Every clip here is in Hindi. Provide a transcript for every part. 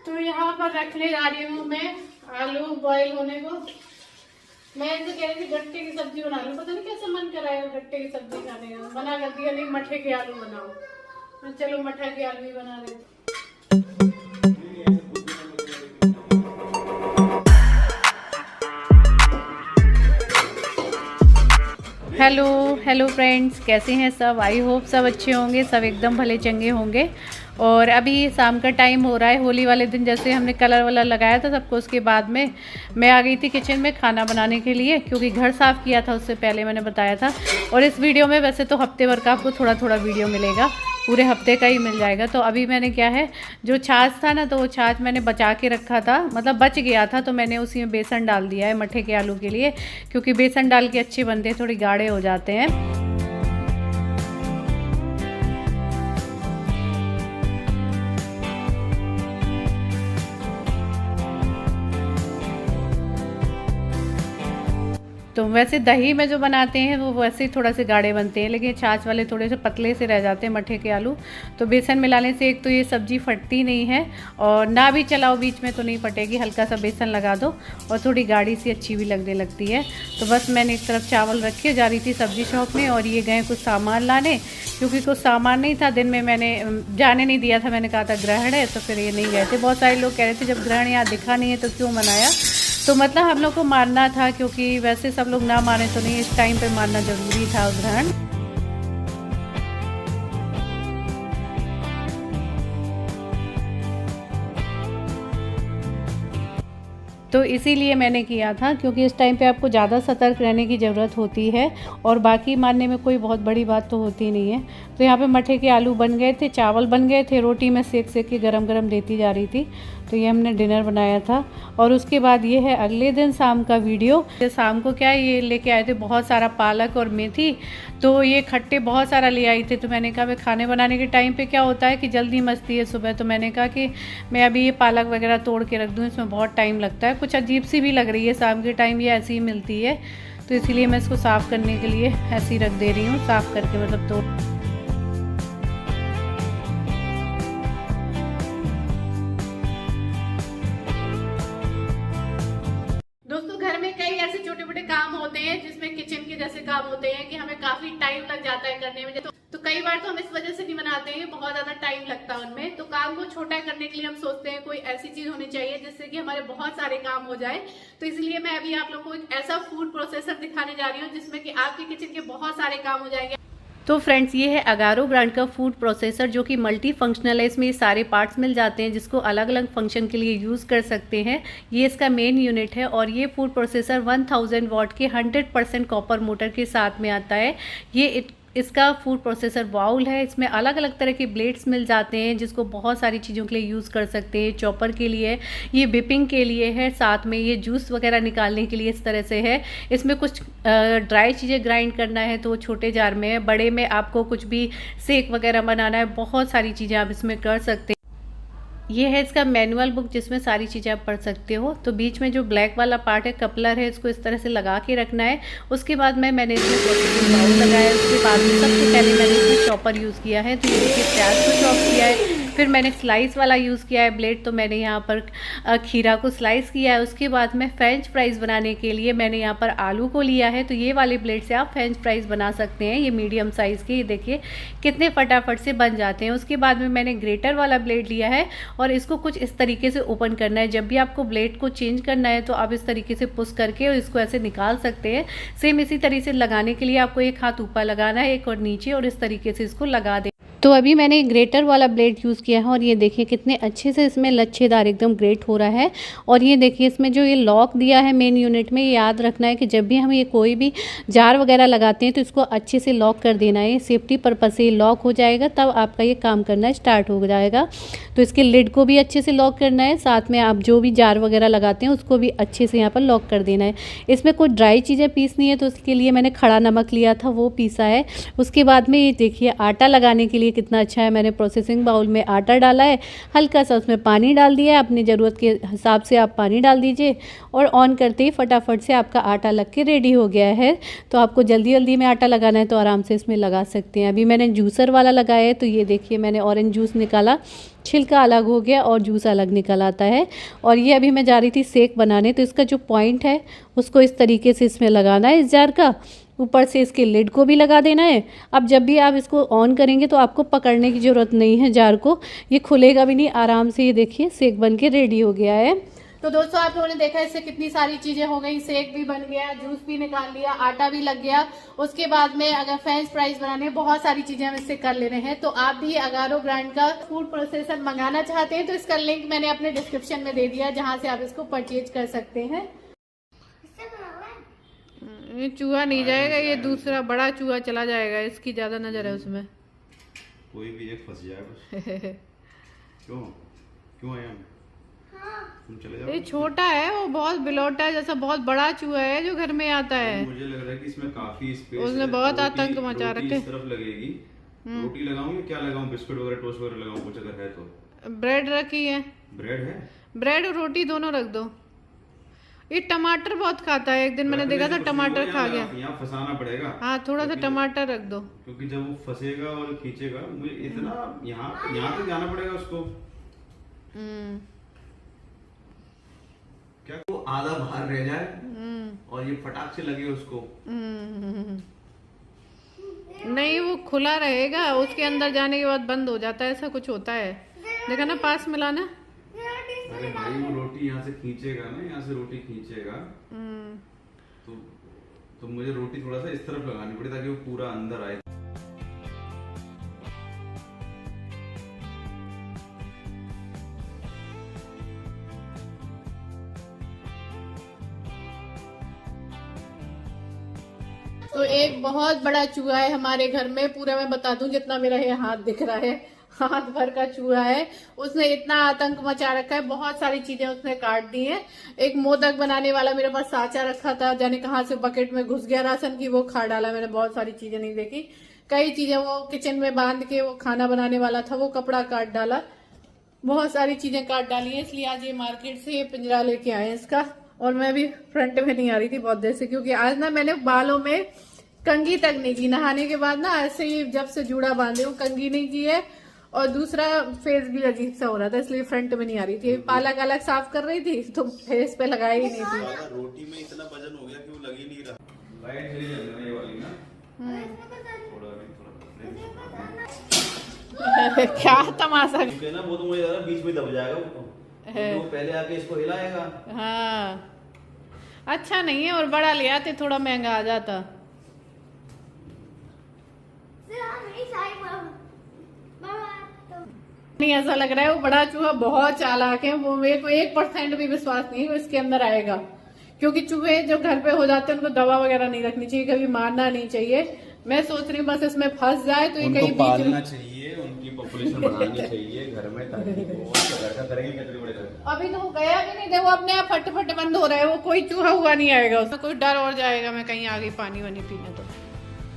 तो यहाँ पर रखने जा रही हूँ मैं आलू बॉईल होने को। मैं इनसे कह रही थी गट्टे की सब्जी बना लूँ, पता नहीं कैसे मन कराएगा गट्टे की सब्जी खाने का। मना कर दिया, नहीं मठे के आलू बनाओ। चलो मठे के आलू ही बना देते। हेलो हेलो फ्रेंड्स, कैसे हैं सब? आई होप सब अच्छे होंगे, सब एकदम भले चंगे होंगे। और अभी शाम का टाइम हो रहा है। होली वाले दिन जैसे हमने कलर वलर लगाया था सबको, उसके बाद में मैं आ गई थी किचन में खाना बनाने के लिए, क्योंकि घर साफ़ किया था उससे पहले मैंने बताया था। और इस वीडियो में वैसे तो हफ्ते भर का आपको थोड़ा थोड़ा वीडियो मिलेगा, पूरे हफ्ते का ही मिल जाएगा। तो अभी मैंने क्या है, जो छाछ था ना, तो वो छाछ मैंने बचा के रखा था, मतलब बच गया था, तो मैंने उसी में बेसन डाल दिया है मठे के आलू के लिए, क्योंकि बेसन डाल के अच्छे बनते हैं, थोड़ी गाढ़े हो जाते हैं। तो वैसे दही में जो बनाते हैं वो वैसे ही थोड़ा से गाढ़े बनते हैं, लेकिन छाछ वाले थोड़े से पतले से रह जाते हैं मठे के आलू। तो बेसन मिलाने से एक तो ये सब्ज़ी फटती नहीं है, और ना भी चलाओ बीच में तो नहीं फटेगी। हल्का सा बेसन लगा दो और थोड़ी गाढ़ी सी अच्छी भी लगने लगती है। तो बस मैंने एक तरफ चावल रखे, जा रही थी सब्ज़ी शॉप में, और ये गए कुछ सामान लाने, क्योंकि कुछ सामान नहीं था। दिन में मैंने जाने नहीं दिया था, मैंने कहा था ग्रहण है, तो फिर ये नहीं गए थे। बहुत सारे लोग कह रहे थे जब ग्रहण यहाँ दिखा नहीं है तो क्यों मनाया। तो मतलब हम लोग को मानना था, क्योंकि वैसे सब लोग ना माने तो नहीं, इस टाइम पे मानना ज़रूरी था ग्रहण। तो इसीलिए मैंने किया था, क्योंकि इस टाइम पे आपको ज़्यादा सतर्क रहने की ज़रूरत होती है, और बाकी मानने में कोई बहुत बड़ी बात तो होती नहीं है। तो यहाँ पे मठे के आलू बन गए थे, चावल बन गए थे, रोटी मैं सेक सेक के गरम गरम देती जा रही थी। तो ये हमने डिनर बनाया था। और उसके बाद ये है अगले दिन शाम का वीडियो। शाम को क्या ये लेके आए थे बहुत सारा पालक और मेथी, तो ये खट्टे बहुत सारा ले आई थे। तो मैंने कहा मैं खाने बनाने के टाइम पे क्या होता है कि जल्दी मचती है सुबह, तो मैंने कहा कि मैं अभी ये पालक वगैरह तोड़ के रख दूँ, इसमें बहुत टाइम लगता है। कुछ अजीब सी भी लग रही है शाम के टाइम, ये ऐसी ही मिलती है, तो इसीलिए मैं इसको साफ़ करने के लिए ऐसी रख दे रही हूँ, साफ़ करके मतलब तोड़। दोस्तों, घर में कई ऐसे छोटे मोटे काम होते हैं जिसमें किचन के जैसे काम होते हैं कि हमें काफी टाइम लग जाता है करने में। तो कई बार तो हम इस वजह से नहीं बनाते हैं, बहुत ज्यादा टाइम लगता है उनमें। तो काम को छोटा करने के लिए हम सोचते हैं कोई ऐसी चीज होनी चाहिए जिससे कि हमारे बहुत सारे काम हो जाए। तो इसलिए मैं अभी आप लोगों को एक ऐसा फूड प्रोसेसर दिखाने जा रही हूँ जिसमें कि आपके किचन के बहुत सारे काम हो जाएंगे। तो फ्रेंड्स, ये है अगारो ब्रांड का फूड प्रोसेसर, जो कि मल्टी फंक्शनल है। इसमें ये सारे पार्ट्स मिल जाते हैं जिसको अलग अलग फंक्शन के लिए यूज़ कर सकते हैं। ये इसका मेन यूनिट है, और ये फूड प्रोसेसर 1000 वाट के 100% कॉपर मोटर के साथ में आता है। ये इसका फूड प्रोसेसर बाउल है। इसमें अलग अलग तरह के ब्लेड्स मिल जाते हैं जिसको बहुत सारी चीज़ों के लिए यूज़ कर सकते हैं। चॉपर के लिए, ये विपिंग के लिए है, साथ में ये जूस वगैरह निकालने के लिए इस तरह से है। इसमें कुछ ड्राई चीज़ें ग्राइंड करना है तो वो छोटे जार में है, बड़े में आपको कुछ भी शेक वगैरह बनाना है, बहुत सारी चीज़ें आप इसमें कर सकते हैं। ये है इसका मैनुअल बुक जिसमें सारी चीज़ें आप पढ़ सकते हो। तो बीच में जो ब्लैक वाला पार्ट है, कपलर है, इसको इस तरह से लगा के रखना है। उसके बाद मैंने इसमें प्रोसेसिंग बाउल लगाया। उसके बाद में सबसे पहले मैंने इसमें चॉपर यूज़ किया है, तो ये देखिए प्याज को चॉप किया है। फिर मैंने स्लाइस वाला यूज़ किया है ब्लेड, तो मैंने यहाँ पर खीरा को स्लाइस किया है। उसके बाद में फ्रेंच फ्राइज़ बनाने के लिए मैंने यहाँ पर आलू को लिया है। तो ये वाले ब्लेड से आप फ्रेंच फ्राइज़ बना सकते हैं, ये मीडियम साइज़ के। ये देखिए कितने फटाफट से बन जाते हैं। उसके बाद में मैंने ग्रेटर वाला ब्लेड लिया है, और इसको कुछ इस तरीके से ओपन करना है। जब भी आपको ब्लेड को चेंज करना है तो आप इस तरीके से पुश करके और इसको ऐसे निकाल सकते हैं। सेम इसी तरीके से लगाने के लिए आपको एक हाथ ऊपर लगाना है, एक और नीचे, और इस तरीके से इसको लगा दें। तो अभी मैंने ग्रेटर वाला ब्लेड यूज़ किया है, और ये देखिए कितने अच्छे से इसमें लच्छेदार एकदम ग्रेट हो रहा है। और ये देखिए इसमें जो ये लॉक दिया है मेन यूनिट में, ये याद रखना है कि जब भी हम ये कोई भी जार वगैरह लगाते हैं तो इसको अच्छे से लॉक कर देना है। सेफ्टी पर्पज़ से ये लॉक हो जाएगा, तब आपका ये काम करना स्टार्ट हो जाएगा। तो इसके लिड को भी अच्छे से लॉक करना है, साथ में आप जो भी जार वगैरह लगाते हैं उसको भी अच्छे से यहाँ पर लॉक कर देना है। इसमें कोई ड्राई चीज़ें पीसनी है तो उसके लिए मैंने खड़ा नमक लिया था, वो पीसा है। उसके बाद में ये देखिए आटा लगाने के लिए देखिए कितना अच्छा है। मैंने प्रोसेसिंग बाउल में आटा डाला है, हल्का सा उसमें पानी डाल दिया है, अपनी ज़रूरत के हिसाब से आप पानी डाल दीजिए और ऑन करते ही फटाफट से आपका आटा लग के रेडी हो गया है। तो आपको जल्दी जल्दी में आटा लगाना है तो आराम से इसमें लगा सकते हैं। अभी मैंने जूसर वाला लगाया है, तो ये देखिए मैंने ऑरेंज जूस निकाला, छिलका अलग हो गया और जूस अलग निकल आता है। और ये अभी मैं जा रही थी शेक बनाने, तो इसका जो पॉइंट है उसको इस तरीके से इसमें लगाना है, इस जार का। ऊपर से इसके लिड को भी लगा देना है। अब जब भी आप इसको ऑन करेंगे तो आपको पकड़ने की ज़रूरत नहीं है जार को, ये खुलेगा भी नहीं, आराम से ये देखिए शेक बन के रेडी हो गया है। तो दोस्तों आप लोगों ने देखा इससे कितनी सारी चीजें हो गई, शेक भी बन गया, जूस भी निकाल लिया, आटा भी लग गया। उसके बाद में अगर फ्रेंच फ्राइज बनाने, बहुत सारी चीजें हम इससे कर ले रहे हैं। तो आप भी अगारो ब्रांड का फूड प्रोसेसर मंगाना चाहते हैं तो इसका लिंक मैंने अपने डिस्क्रिप्शन में दे दिया, जहां से आप इसको परचेज कर सकते हैं। ये चूहा नहीं जाएगा, ये दूसरा बड़ा चूहा चला जाएगा, इसकी ज्यादा नजर है उसमें। कोई भी एक फंस जाएगा। क्यों आया? तुम चले जाओ। ये छोटा है, वो बहुत बिलौटा है, जैसा बहुत बड़ा चूहा है जो घर में आता है। मुझे लग रहा है कि इसमें काफी स्पेस उसने बहुत आतंक मचा रखे। इस तरफ लगेगी। रोटी लगाऊं या क्या लगाऊं? बिस्कुट वगैरह, टोस्ट वगैरह लगाऊं कुछ अगर है तो? ब्रेड रखी है। ब्रेड है? ब्रेड और रोटी दोनों रख दो। ये टमाटर बहुत खाता है, एक दिन मैंने देखा था टमाटर खा गया। यहाँ फंसाना पड़ेगा। हाँ, थोड़ा सा टमाटर रख दो, क्योंकि जब वो फंसेगा और खींचेगा, मुझे इतना यहाँ तक जाना पड़ेगा उसको। क्या वो आधा बाहर रह जाए और ये फटाक से लगे उसको? नहीं, वो खुला रहेगा, उसके अंदर जाने के बाद बंद हो जाता है, ऐसा कुछ होता है। देखा ना, पास मिलाना। अरे भाई वो रोटी यहाँ से खींचेगा ना, यहाँ से रोटी खींचेगा तो मुझे रोटी थोड़ा सा इस तरफ लगानी पड़ी ताकि वो पूरा अंदर आए। तो एक बहुत बड़ा चूहा है हमारे घर में, पूरा मैं बता दूं जितना मेरा ये हाथ दिख रहा है, हाथ भर का चूहा है। उसने इतना आतंक मचा रखा है, बहुत सारी चीजें उसने काट दी है। एक मोदक बनाने वाला मेरे पास साँचा रखा था, जाने कहाँ से बकेट में घुस गया राशन की, वो खा डाला मैंने। बहुत सारी चीजें नहीं देखी, कई चीजें वो किचन में बांध के वो खाना बनाने वाला था, वो कपड़ा काट डाला, बहुत सारी चीजें काट डाली है। इसलिए आज ये मार्केट से ये पिंजरा लेके आए इसका। और मैं भी फ्रंट में नहीं आ रही थी बहुत देर से, क्योंकि आज ना मैंने बालों में कंघी तक नहीं की, नहाने के बाद ना ऐसे ही जब से जूड़ा बांधे वो कंघी नहीं की है। और दूसरा फेस भी अजीब सा हो रहा था, इसलिए फ्रंट में नहीं आ रही थी। पालक अलग साफ कर रही थी तो फेस पे लगाई ही नहीं थी। रोटी में इतना वजन हो गया कि वो लग ही नहीं रहा। लाइट चली जाने वाली ना, क्या तमाशा ना, वो तो मुझे लगा बीच में दब जाएगा, वो पहले आके इसको हिलाएगा। हाँ, अच्छा नहीं है, और बड़ा ले आते थोड़ा महंगा आ जाता। नहीं, ऐसा लग रहा है वो बड़ा चूहा बहुत चालाक है, वो मेरे को 1% भी विश्वास नहीं है इसके अंदर आएगा। क्योंकि चूहे जो घर पे हो जाते हैं उनको दवा वगैरह नहीं रखनी चाहिए, कभी मारना नहीं चाहिए। मैं सोच रही हूँ बस इसमें फंस जाए तो ये कहीं बीच में चाहिए, उनकी पॉपुलेशन बढ़ानी चाहिए घर में, ताकि वो घर करेंगे कितने बड़े घर। अभी तो वो गया भी नहीं, देखो अपने आप फट बंद हो रहा है, वो कोई चूहा हुआ नहीं आएगा उसमें, कोई डर और जाएगा मैं कहीं आगे पानी वानी पीने।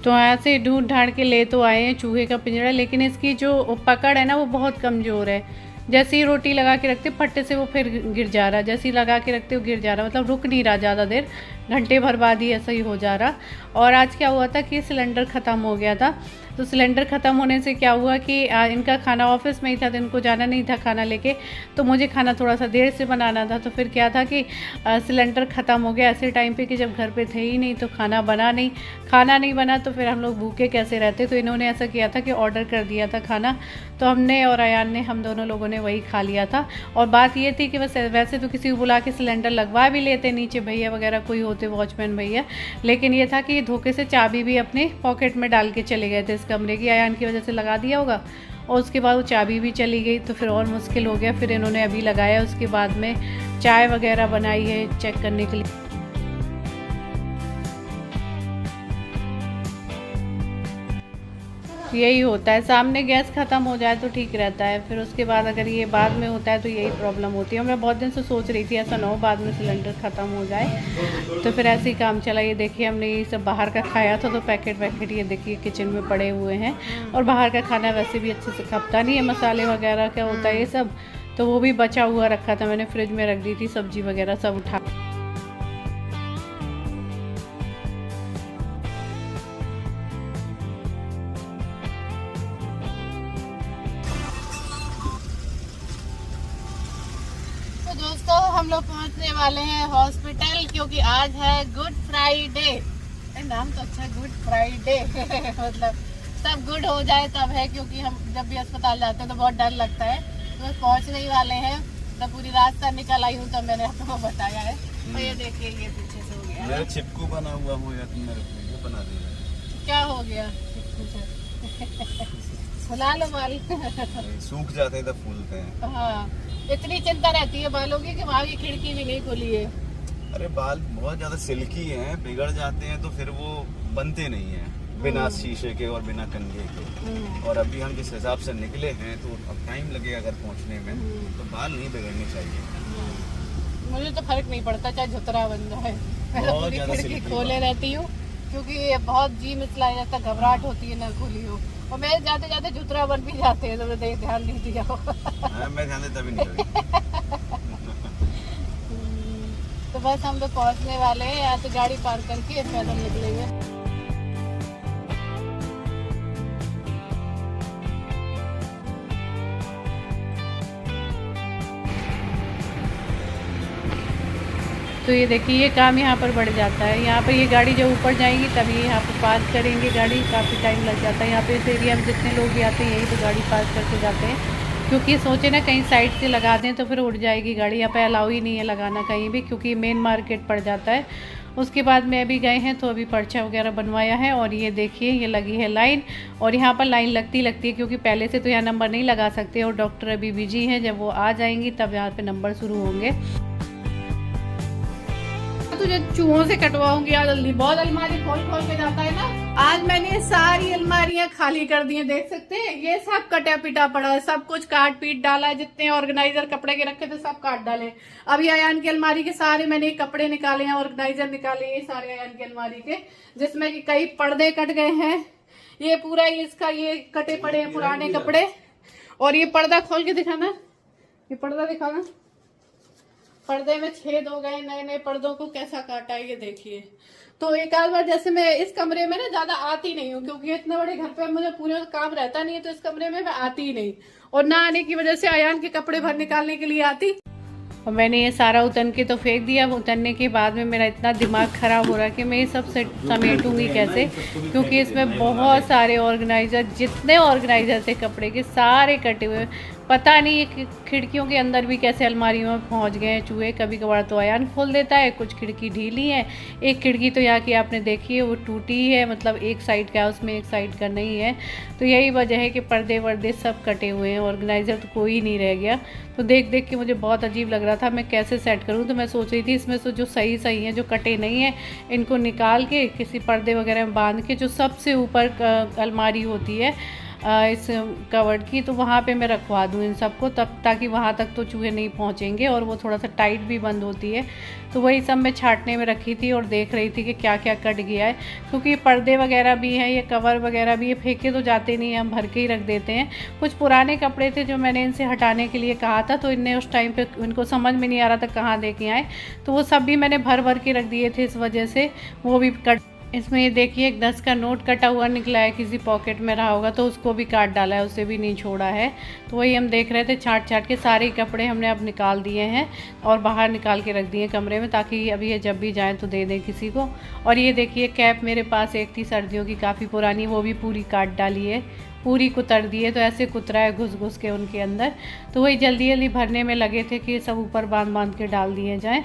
तो ऐसे ढूंढ ढांड के ले तो आए हैं चूहे का पिंजरा, लेकिन इसकी जो पकड़ है ना वो बहुत कमज़ोर है। जैसे ही रोटी लगा के रखते फट्टे से वो फिर गिर जा रहा, जैसे ही लगा के रखते वो गिर जा रहा, मतलब रुक नहीं रहा ज़्यादा देर, घंटे भर बाद ही ऐसा ही हो जा रहा। और आज क्या हुआ था कि सिलेंडर ख़त्म हो गया था, तो सिलेंडर ख़त्म होने से क्या हुआ कि इनका खाना ऑफिस में ही था, तो इनको जाना नहीं था खाना लेके, तो मुझे खाना थोड़ा सा देर से बनाना था। तो फिर क्या था कि सिलेंडर ख़त्म हो गया ऐसे टाइम पे कि जब घर पे थे ही नहीं, तो खाना नहीं बना तो फिर हम लोग भूखे कैसे रहते। तो इन्होंने ऐसा किया था कि ऑर्डर कर दिया था खाना, तो हमने और अयान ने, हम दोनों लोगों ने वही खा लिया था। और बात ये थी कि वैसे तो किसी को बुला के सिलेंडर लगवा भी लेते, नीचे भैया वगैरह कोई होते, वॉचमैन भैया, लेकिन ये था कि धोखे से चाबी भी अपने पॉकेट में डाल के चले गए थे इस कमरे की, अयान की वजह से लगा दिया होगा, और उसके बाद वो चाबी भी चली गई, तो फिर और मुश्किल हो गया। फिर इन्होंने अभी लगाया, उसके बाद में चाय वगैरह बनाई है चेक करने के लिए। यही होता है, सामने गैस ख़त्म हो जाए तो ठीक रहता है, फिर उसके बाद अगर ये बाद में होता है तो यही प्रॉब्लम होती है। मैं बहुत दिन से सोच रही थी ऐसा ना हो बाद में सिलेंडर ख़त्म हो जाए, तो फिर ऐसे ही काम चला। ये देखिए हमने ये सब बाहर का खाया था, तो पैकेट वैकेट ये देखिए किचन में पड़े हुए हैं। और बाहर का खाना वैसे भी अच्छे से खपता नहीं है, मसाले वगैरह क्या होता है ये सब, तो वो भी बचा हुआ रखा था मैंने, फ्रिज में रख दी थी, सब्जी वगैरह सब उठा। तो दोस्तों हम लोग पहुंचने वाले हैं हॉस्पिटल, क्योंकि आज है गुड फ्राइडे। नाम तो अच्छा, गुड फ्राइडे मतलब सब गुड हो जाए तब है, क्योंकि हम जब भी अस्पताल जाते हैं तो बहुत डर लगता है। तो बस पहुंचने ही वाले हैं, तो पूरी रास्ता निकल आई हूँ, तब मैंने आपको बताया है। तो ये देखिए ये पीछे से हो गया मेरा चिपकू बना हुआ हो या तुम मेरे को ये बना दिया। क्या हो गया चिपकू से? फुला लो बाल सूख जाते हैं तो फूलते हैं। हाँ, इतनी चिंता रहती है बालों की कि वहाँ की खिड़की भी नहीं खुली है। अरे बाल बहुत ज्यादा सिल्की हैं, बिगड़ जाते हैं तो फिर वो बनते नहीं हैं बिना शीशे के और बिना कंघे के। और अभी हम जिस हिसाब से निकले हैं तो अब टाइम लगेगा अगर पहुंचने में, तो बाल नहीं बिगड़ने चाहिए। मुझे तो फर्क नहीं पड़ता चाहे झुतरा बन जाए, मैं तो पूरी खिड़की खोले रहती हूँ, क्योंकि बहुत जी मिचला जाता, घबराहट होती है ना खुली हो। और मैं जाते जाते झुतरा बन भी जाते हैं, तो मैं ध्यान नहीं दिया हो। मैं ध्यान देता भी नहीं। तो बस हम लोग पहुँचने वाले हैं, यहाँ से गाड़ी पार्क करके पैदल निकलेंगे। तो ये देखिए ये काम यहाँ पर बढ़ जाता है। यहाँ पर ये गाड़ी जब ऊपर जाएगी तभी यहाँ पर पार्क करेंगे गाड़ी, काफ़ी टाइम लग जाता है। यहाँ पे इस एरिया में जितने लोग भी आते हैं यहीं तो गाड़ी पार्क करके जाते हैं, क्योंकि सोचे ना कहीं साइड से लगा दें तो फिर उड़ जाएगी गाड़ी। यहाँ पे अलाउ ही नहीं है लगाना कहीं भी, क्योंकि मेन मार्केट पड़ जाता है। उसके बाद में अभी गए हैं तो अभी पर्चा वगैरह बनवाया है, और ये देखिए ये लगी है लाइन। और यहाँ पर लाइन लगती है, क्योंकि पहले से तो यहाँ नंबर नहीं लगा सकते, और डॉक्टर अभी बिजी हैं, जब वो आ जाएंगी तब यहाँ पे नंबर शुरू होंगे। तुझे चूहों से कटवाऊंगी आज जल्दी, बहुत अलमारी खोल खोल के जाता है ना। आज मैंने सारी अलमारियां खाली कर दी हैं, देख सकते हैं ये सब कटा पिटा पड़ा है, सब कुछ काट पीट डाला है, जितने ऑर्गेनाइजर कपड़े के रखे थे सब काट डाले। अभी अयान की अलमारी के सारे मैंने कपड़े निकाले हैं, ऑर्गेनाइजर निकाले हैं सारे अयान की अलमारी के, जिसमें कि कई पर्दे कट गए हैं। ये पूरा इसका ये कटे पड़े हैं पुराने कपड़े। और ये पर्दा खोल के दिखाना, ये पर्दा दिखाना, पर्दे में छेद हो गए, नए नए पर्दों को कैसा काटा है ये देखिए। तो एक आध बार, जैसे मैं इस कमरे में ना ज्यादा आती नहीं हूँ, क्योंकि इतने बड़े घर पे मुझे पूरे काम रहता नहीं है, तो इस कमरे में मैं आती ही नहीं, और ना आने की वजह से अयान के कपड़े भर निकालने के लिए आती। और मैंने ये सारा उतरन के तो फेंक दिया। उतरने के बाद में मेरा इतना दिमाग ख़राब हो रहा है कि मैं ये सब समेटूंगी कैसे, क्योंकि इसमें बहुत सारे ऑर्गेनाइज़र, जितने ऑर्गेनाइज़र थे कपड़े के सारे कटे हुए। पता नहीं ये खिड़कियों के अंदर भी कैसे अलमारियों में पहुंच गए हैं चूहे। कभी कभार तो अयान खोल देता है, कुछ खिड़की ढीली है। एक खिड़की तो यहाँ की आपने देखी है वो टूटी है, मतलब एक साइड का है उसमें, एक साइड का नहीं है। तो यही वजह है कि पर्दे वर्दे सब कटे हुए हैं, ऑर्गेनाइज़र तो कोई नहीं रह गया। तो देख देख के मुझे बहुत अजीब लग रहा था, मैं कैसे सेट करूँ। तो मैं सोच रही थी इसमें से जो सही सही हैं, जो कटे नहीं हैं, इनको निकाल के किसी पर्दे वगैरह में बांध के, जो सबसे ऊपर अलमारी होती है इस कवर्ड की, तो वहाँ पे मैं रखवा दूँ इन सबको, तब ताकि वहाँ तक तो चूहे नहीं पहुँचेंगे, और वो थोड़ा सा टाइट भी बंद होती है। तो वही सब मैं छांटने में रखी थी और देख रही थी कि क्या क्या कट गया है, क्योंकि पर्दे वगैरह भी हैं, ये कवर वगैरह भी, ये फेंके तो जाते नहीं हैं, हम भर के ही रख देते हैं। कुछ पुराने कपड़े थे जो मैंने इनसे हटाने के लिए कहा था, तो इनने उस टाइम पर इनको समझ में नहीं आ रहा था कहाँ दे के आए, तो वो सब भी मैंने भर भर के रख दिए थे, इस वजह से वो भी कट। इसमें ये देखिए एक 10 का नोट कटा हुआ निकला है, किसी पॉकेट में रहा होगा तो उसको भी काट डाला है, उसे भी नहीं छोड़ा है। तो वही हम देख रहे थे, छांट छांट के सारे कपड़े हमने अब निकाल दिए हैं और बाहर निकाल के रख दिए कमरे में, ताकि अभी ये जब भी जाएँ तो दे दें किसी को। और ये देखिए कैप मेरे पास एक थी सर्दियों की, काफ़ी पुरानी, वो भी पूरी काट डाली है, पूरी कुतर दी है। तो ऐसे कुतरा है घुस घुस के उनके अंदर। तो वही जल्दी जल्दी भरने में लगे थे कि सब ऊपर बांध बांध के डाल दिए जाएँ।